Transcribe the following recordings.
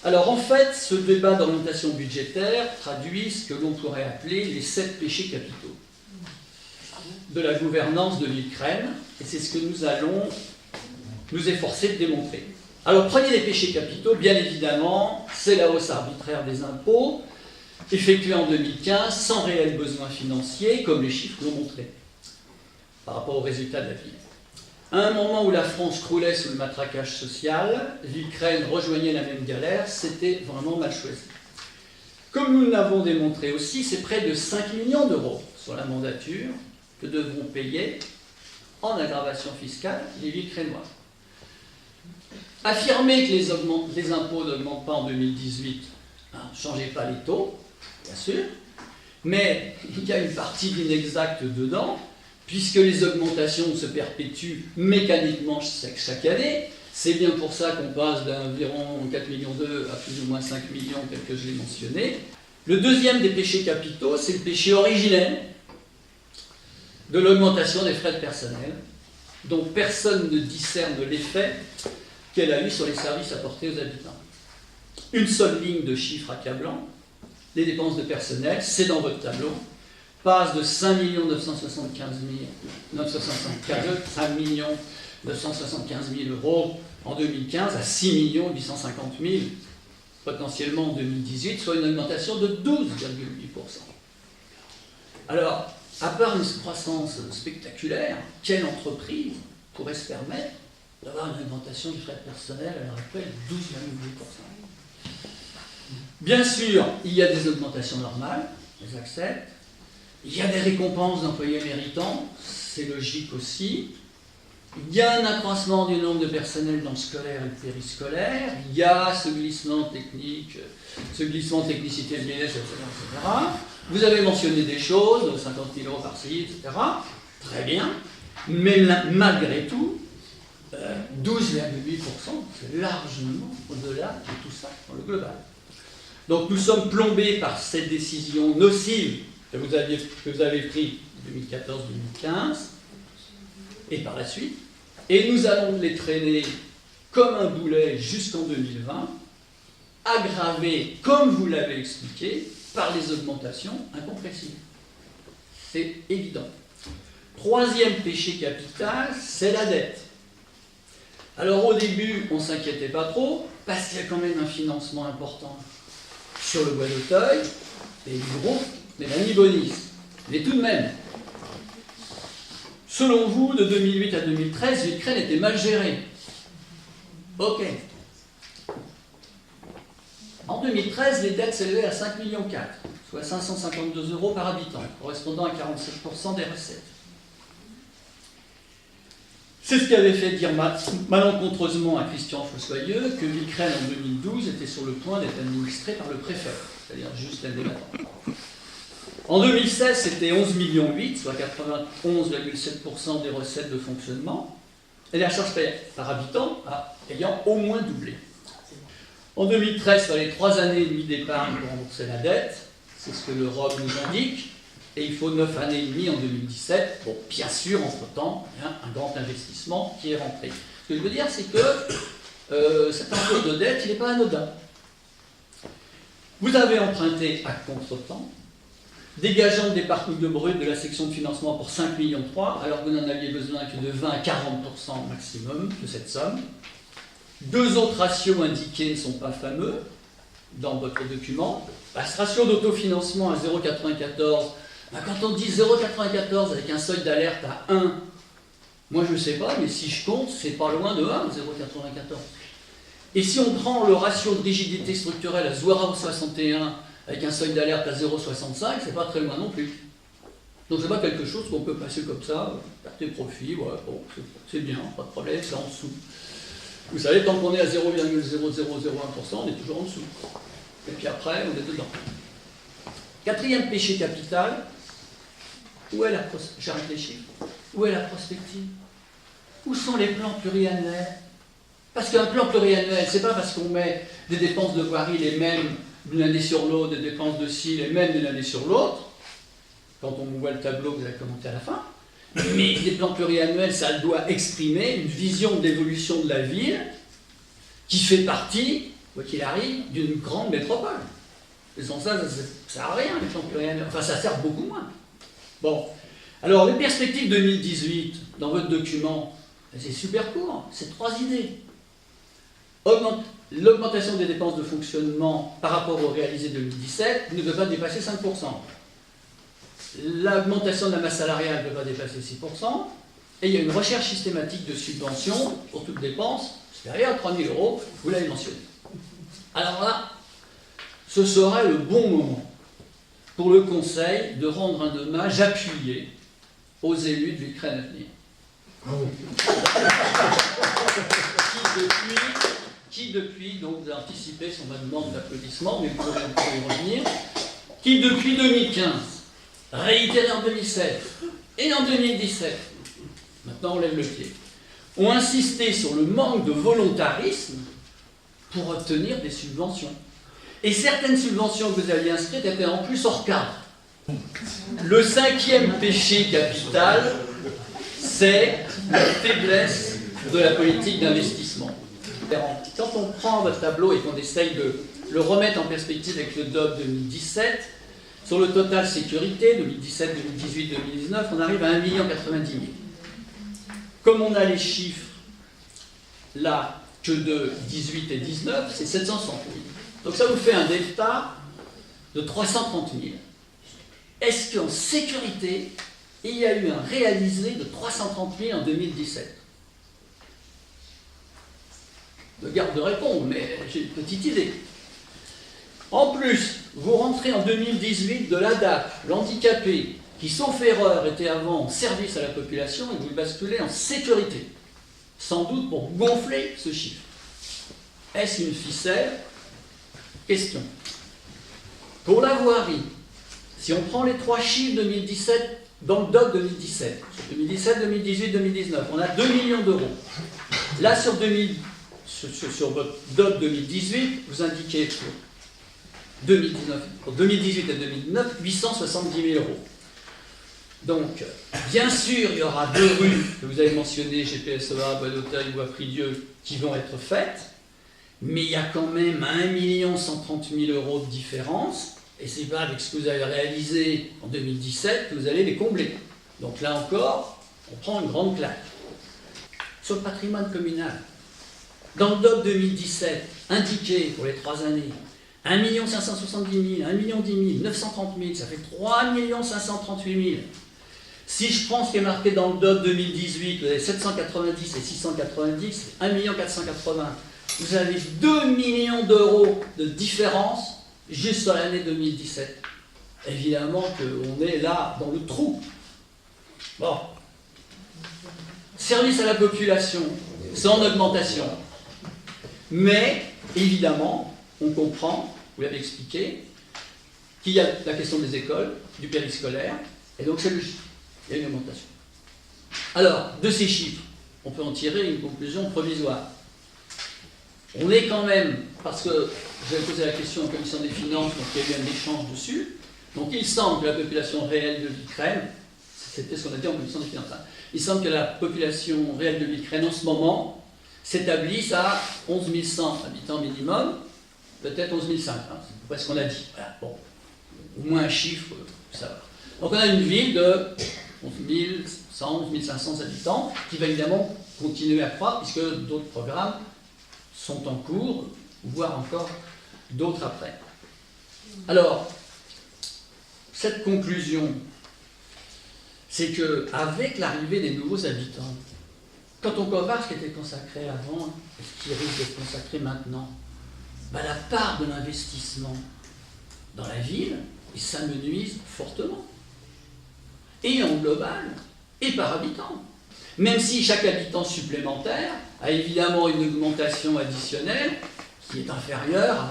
Alors en fait, ce débat d'orientation budgétaire traduit ce que l'on pourrait appeler les 7 péchés capitaux de la gouvernance de l'Ukraine, et c'est ce que nous allons nous efforcer de démontrer. Alors, premier des péchés capitaux, bien évidemment, c'est la hausse arbitraire des impôts, effectuée en 2015 sans réel besoin financier, comme les chiffres l'ont montré, par rapport aux résultats de la vie. À un moment où la France croulait sous le matraquage social, l'Ukraine rejoignait la même galère, c'était vraiment mal choisi. Comme nous l'avons démontré aussi, c'est près de 5 millions d'euros sur la mandature que devront payer en aggravation fiscale les Ukrainois. Affirmer que les impôts n'augmentent pas en 2018, ne changez pas les taux, bien sûr, mais il y a une partie d'inexact dedans, puisque les augmentations se perpétuent mécaniquement chaque année. C'est bien pour ça qu'on passe d'environ 4,2 millions à plus ou moins 5 millions, tel que je l'ai mentionné. Le deuxième des péchés capitaux, c'est le péché originel de l'augmentation des frais de personnel, dont personne ne discerne l'effet qu'elle a eu sur les services apportés aux habitants. Une seule ligne de chiffres accablant, les dépenses de personnel, c'est dans votre tableau, passe de 5 975 000 euros en 2015 à 6 850 000 potentiellement en 2018, soit une augmentation de 12,8%. Alors, à part une croissance spectaculaire, quelle entreprise pourrait se permettre d'avoir une augmentation du frais de personnel à l'heure actuelle de 12,8%? Bien sûr, il y a des augmentations normales, je les accepte. Il y a des récompenses d'employés méritants, c'est logique aussi. Il y a un accroissement du nombre de personnels dans le scolaire et le périscolaire. Il y a ce glissement technique, ce glissement technicité de l'IS, etc., etc. Vous avez mentionné des choses, 50 000 euros par-ci, etc. Très bien. Mais malgré tout, 12,8%, c'est largement au-delà de tout ça dans le global. Donc nous sommes plombés par cette décision nocive que vous avez prise en 2014-2015 et par la suite, et nous allons les traîner comme un boulet jusqu'en 2020, aggravés, comme vous l'avez expliqué, par les augmentations incompressibles. C'est évident. Troisième péché capital, c'est la dette. Alors au début, on ne s'inquiétait pas trop, parce qu'il y a quand même un financement important sur le bois d'Auteuil, et du groupe Mélanie Bonis. Mais tout de même, selon vous, de 2008 à 2013, l'Ukraine était mal gérée. Ok. En 2013, les dettes s'élevaient à 5,4 millions, soit 552 euros par habitant, correspondant à 47% des recettes. C'est ce qui avait fait dire malencontreusement à Christian Fossoyeux que l'Ukraine en 2012 était sur le point d'être administrée par le préfet, c'est-à-dire juste l'indépendant. En 2016, c'était 11,8 millions, soit 91,7% des recettes de fonctionnement, et la charge par habitant ayant au moins doublé. En 2013, il fallait 3 années et demie d'épargne pour rembourser la dette, c'est ce que l'Europe nous indique, et il faut 9 années et demie en 2017. Bon, bien sûr, entre-temps, il y a un grand investissement qui est rentré. Ce que je veux dire, c'est que cet enjeu de dette, il n'est pas anodin. Vous avez emprunté à contre-temps, dégageant des parcours de brut de la section de financement pour 5,3 millions, alors que vous n'en aviez besoin que de 20 à 40% maximum de cette somme. 2 autres ratios indiqués ne sont pas fameux dans votre document. Ce ratio d'autofinancement à 0,94, quand on dit 0,94 avec un seuil d'alerte à 1, moi je ne sais pas, mais si je compte, c'est pas loin de 1, 0,94. Et si on prend le ratio de rigidité structurelle à 0,61 avec un seuil d'alerte à 0,65, c'est pas très loin non plus. Donc c'est pas quelque chose qu'on peut passer comme ça, perte et profit, ouais, bon, c'est bien, pas de problème, c'est en dessous. Vous savez, tant qu'on est à 0,0001%, on est toujours en dessous. Et puis après, on est dedans. Quatrième péché capital, où est la prospective? Où sont les plans pluriannuels? Parce qu'un plan pluriannuel, c'est pas parce qu'on met des dépenses de voirie les mêmes d'une année sur l'autre, des dépenses de ci les mêmes d'une année sur l'autre, quand on voit le tableau, vous allez commenter à la fin, mais des plans pluriannuels, ça doit exprimer une vision de l'évolution de la ville qui fait partie quoi qu'il arrive, d'une grande métropole. Et sans ça, ça ne sert à rien, les champs pluriannuels. Enfin, ça sert beaucoup moins. Bon. Alors, les perspectives 2018, dans votre document, c'est super court, c'est 3 idées. L'augmentation des dépenses de fonctionnement par rapport au réalisé 2017 ne peut pas dépasser 5%. L'augmentation de la masse salariale ne peut pas dépasser 6%. Et il y a une recherche systématique de subventions pour toute dépense supérieure à 3 000 €, vous l'avez mentionné. Alors là, ce serait le bon moment pour le Conseil de rendre un hommage appuyé aux élus de l'Ukraine à venir. Qui depuis, donc vous avez anticipé sur ma demande d'applaudissement, mais vous pouvez y revenir, qui depuis 2015, réitéré en 2007 et en 2017, maintenant on lève le pied, ont insisté sur le manque de volontarisme pour obtenir des subventions. Et certaines subventions que vous aviez inscrites étaient en plus hors cadre. Le 5e péché capital, c'est la faiblesse de la politique d'investissement. Quand on prend votre tableau et qu'on essaye de le remettre en perspective avec le DOP 2017, sur le total sécurité, 2017, 2018, 2019, on arrive à 1 090 000. Comme on a les chiffres là que de 18 et 19, c'est 760 000. Donc ça vous fait un delta de 330 000. Est-ce qu'en sécurité, il y a eu un réalisé de 330 000 en 2017? Je garde de répondre, mais j'ai une petite idée. En plus, vous rentrez en 2018 de l'ADAP, l'handicapé, qui, sauf erreur, était avant en service à la population, et vous le basculez en sécurité. Sans doute pour gonfler ce chiffre. Est-ce une ficelle? Question. Pour la voirie, si on prend les 3 chiffres 2017, dans le DOT 2017, 2017, 2018, 2019, on a 2 millions d'euros. Là, sur votre DOT 2018, vous indiquez pour 2018 et 2019, 870 000 €. Donc, bien sûr, il y aura 2 rues que vous avez mentionnées, GPSEA, Bois d'Auteuil, Bois Pridieu, qui vont être faites, mais il y a quand même 1 130 000 € de différence, et c'est pas avec ce que vous avez réalisé en 2017 que vous allez les combler. Donc là encore, on prend une grande claque. Sur le patrimoine communal, dans le DOT 2017, indiqué pour les 3 années, 1 570 000, 1 10 000, 930 000, ça fait 3 538 000. Si je prends ce qui est marqué dans le DOT 2018, vous avez 790 et 690, c'est 1 480 000. Vous avez 2 millions d'euros de différence juste sur l'année 2017. Évidemment qu'on est là dans le trou. Bon. Service à la population, c'est en augmentation. Mais, évidemment, on comprend, vous l'avez expliqué, qu'il y a la question des écoles, du périscolaire, et donc c'est logique. Il y a une augmentation. Alors, de ces chiffres, on peut en tirer une conclusion provisoire. On est quand même, parce que j'avais posé la question en commission des finances, donc il y a eu un échange dessus, donc il semble que la population réelle de l'Ukraine, c'était ce qu'on a dit en commission des finances, il semble que la population réelle de l'Ukraine en ce moment s'établisse à 11 100 habitants minimum, peut-être 11 500, c'est pas ce qu'on a dit. Voilà, bon, au moins un chiffre, ça va. Donc on a une ville de 11 100, 11 500 habitants, qui va évidemment continuer à croître, puisque d'autres programmes sont en cours, voire encore d'autres après. Alors, cette conclusion, c'est qu'avec l'arrivée des nouveaux habitants, quand on compare ce qui était consacré avant et ce qui risque d'être consacré maintenant, ben la part de l'investissement dans la ville s'amenuise fortement. Et en global, et par habitant. Même si chaque habitant supplémentaire a évidemment une augmentation additionnelle qui est inférieure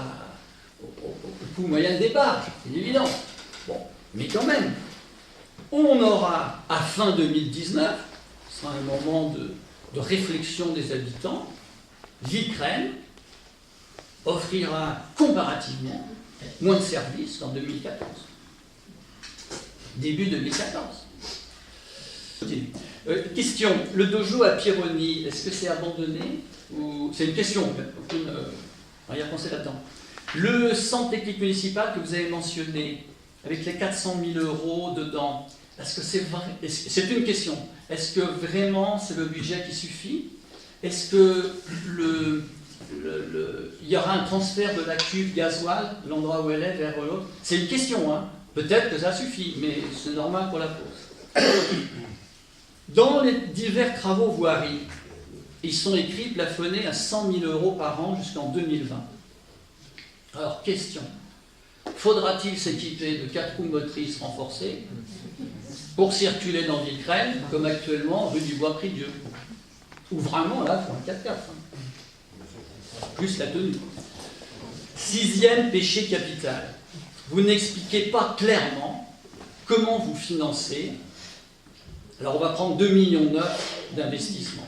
au coût moyen de départ, c'est évident. Bon, mais quand même, on aura, à fin 2019, ce sera un moment de réflexion des habitants, l'Ukraine offrira comparativement moins de services qu'en 2014. Début 2014. Question, le dojo à Pironi, est-ce que c'est abandonné ou... C'est une question, aucune On va y repenser là-dedans. Le centre technique municipal que vous avez mentionné, avec les 400 000 € dedans, est-ce que c'est vrai? C'est une question. Est-ce que vraiment c'est le budget qui suffit? Est-ce que il y aura un transfert de la cuve gasoil, de l'endroit où elle est, vers l'autre? C'est une question, hein. Peut-être que ça suffit, mais c'est normal pour la pause. Dans les divers travaux voiries, ils sont écrits plafonnés à 100 000 € par an jusqu'en 2020. Alors, question. Faudra-t-il s'équiper de 4 roues motrices renforcées pour circuler dans Villecresnes, comme actuellement rue du Bois-Pridieu? Ou vraiment, là, il faut un 4x4. Hein. Plus la tenue. 6e péché capital. Vous n'expliquez pas clairement comment vous financez. Alors, on va prendre 2,9 millions d'investissement.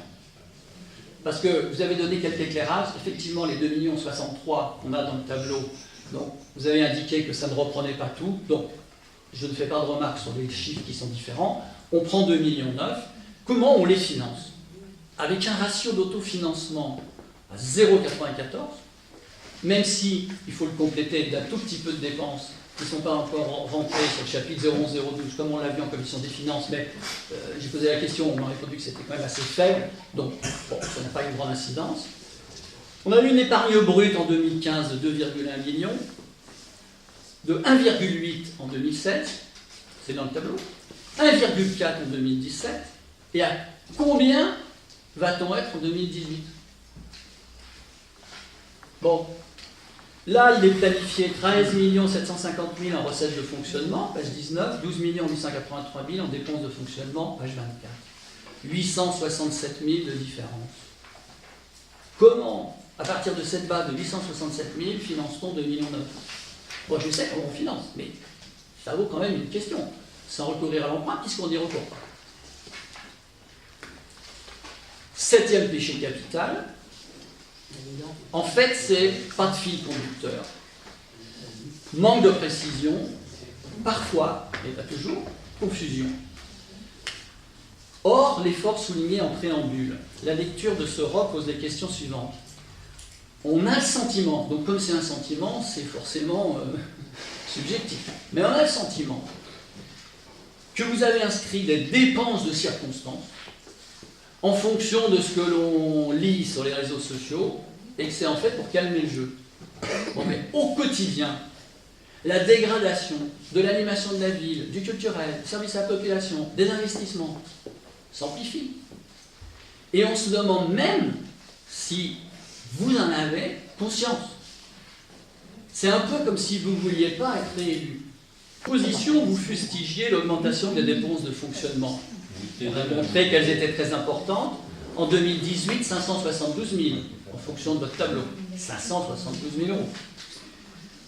Parce que vous avez donné quelques éclairages. Effectivement, les 2,63 millions qu'on a dans le tableau, donc vous avez indiqué que ça ne reprenait pas tout. Donc, je ne fais pas de remarques sur les chiffres qui sont différents. On prend 2,9 millions. Comment on les finance? Avec un ratio d'autofinancement à 0,94, même si il faut le compléter d'un tout petit peu de dépenses qui ne sont pas encore rentrées sur le chapitre 011-012, comme on l'a vu en commission des finances, mais j'ai posé la question, on m'a répondu que c'était quand même assez faible, donc bon, ça n'a pas une grande incidence. On a eu une épargne brute en 2015 de 2,1 millions, de 1,8 en 2016, c'est dans le tableau, 1,4 en 2017, et à combien va-t-on être en 2018? Bon, là, il est planifié 13 750 000 en recettes de fonctionnement, page 19, 12 883 000 en dépenses de fonctionnement, page 24. 867 000 de différence. Comment, à partir de cette base de 867 000, finance-t-on 2,9 millions? Bon, je sais comment on finance, mais ça vaut quand même une question, sans recourir à l'emprunt, puisqu'on n'y recourt pas. 7e péché capital, en fait, c'est pas de fil conducteur. Manque de précision, parfois, mais pas toujours, confusion. Or, l'effort souligné en préambule, la lecture de ce ROC pose les questions suivantes. On a le sentiment, donc comme c'est un sentiment, c'est forcément subjectif, mais on a le sentiment que vous avez inscrit des dépenses de circonstances en fonction de ce que l'on lit sur les réseaux sociaux, et que c'est en fait pour calmer le jeu. Bon, mais au quotidien, la dégradation de l'animation de la ville, du culturel, du service à la population, des investissements, s'amplifie. Et on se demande même si vous en avez conscience. C'est un peu comme si vous ne vouliez pas être réélu. Position où vous fustigiez l'augmentation des dépenses de fonctionnement. On a montré qu'elles étaient très importantes. En 2018, 572 000, en fonction de votre tableau. 572 000 €.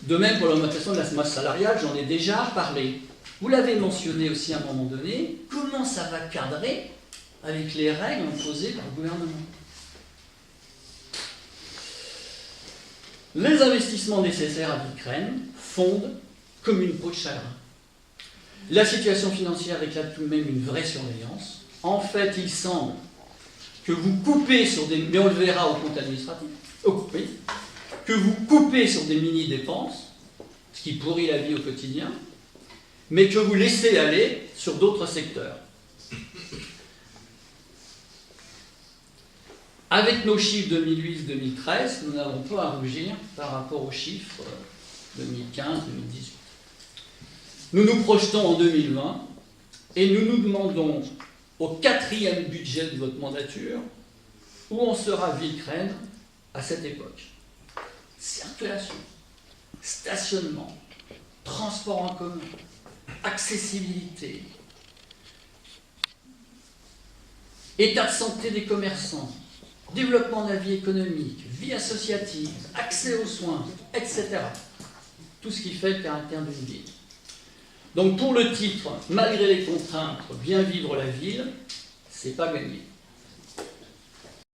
De même pour l'augmentation de la masse salariale, j'en ai déjà parlé. Vous l'avez mentionné aussi à un moment donné, comment ça va cadrer avec les règles imposées par le gouvernement? Les investissements nécessaires à Villecresnes fondent comme une peau de chagrin. La situation financière réclame tout de même une vraie surveillance. En fait, il semble que vous coupez sur des... mais on le verra au compte administratif. Oui, que vous coupez sur des mini-dépenses, ce qui pourrit la vie au quotidien, mais que vous laissez aller sur d'autres secteurs. Avec nos chiffres 2008-2013, nous n'avons pas à rougir par rapport aux chiffres 2015-2018. Nous nous projetons en 2020 et nous nous demandons au 4e budget de votre mandature où on sera Villecresnes à cette époque. Circulation, stationnement, transport en commun, accessibilité, état de santé des commerçants, développement de la vie économique, vie associative, accès aux soins, etc. Tout ce qui fait le caractère d'une ville. Donc pour le titre, malgré les contraintes, bien vivre la ville, c'est pas gagné.